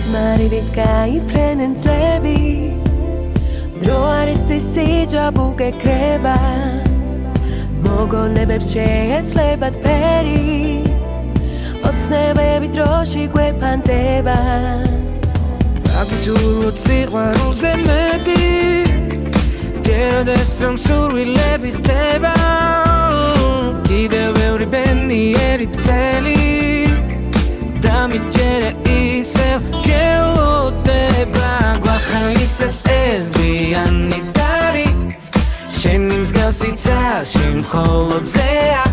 Maривით გაიფრენენ წლები დრო არის სიჯაბუ გეკრება მოგონებებს შეეცლებათ ფერი ოცნებები დროში გვეფანტება აკისურვოთ სიყვარულზე მეტი ჯეროდეს რომ სურვილები ხდება კიდევ ბევრი ბედნიერი წელი დამიჯერე ისევ გელოდება გვახალისებს ეს ბიანი დარი შენი მსგავსი ცალში მხოლობზეა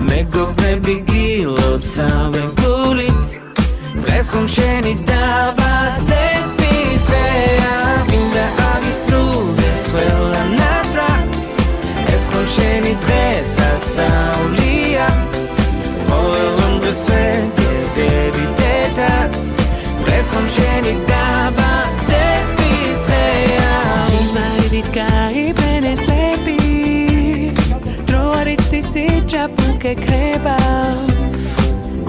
მეგობრები გილოცავენ გულით დღეს ხომ შენი დაბადების დღეა მინდა აგისრულდეს ყველანატრად ეს ხომ შენი დღესასწაულია ყოველ დღეს ვეკერდები დედად დღეს ხომ შენი დაბადების დღეა სიზმარივით გაიფრენენ წლები დრო არის სიჯაბუ გეკრება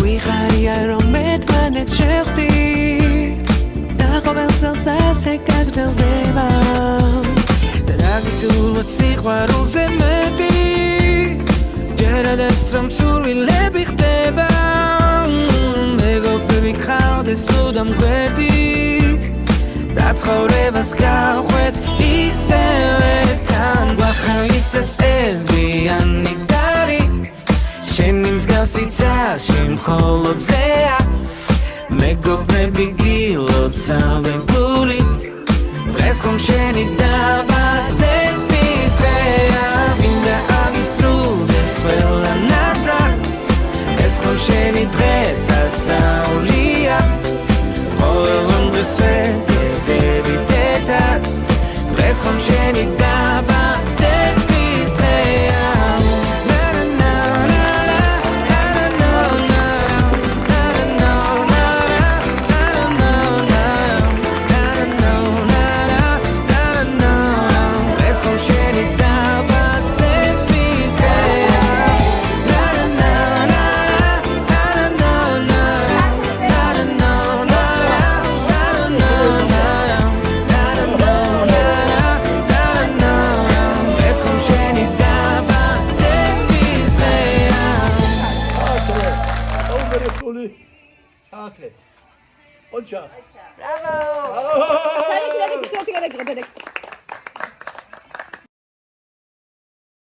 გვიხარია რომ ერთმანეთს შევხვდით და ყოველ წელს ასე გაგრძელდება და აგისურვოთ სიყვარულზე მეტი ჯეროდეს რომ სურვილები ხდება მეგობრები გყავდეს მუდამ გვერდით და ცხოვრებას გავყვეთ ისევე თან გვახალისებს ეს ბიანი დარი შენი მსგავსი ცალში მხოლობზეა მეგობრები გილოცავენ გულით დღეს ხომ შენი დაბადების დღეა მინდა აგისრულდეს ყველანატრად ეს ხომ შენი დღესასწაულია ყოველ დღეს ვეკერდები დედად დღეს ხომ შენი დაბადების დღეა Bravo! Bravo!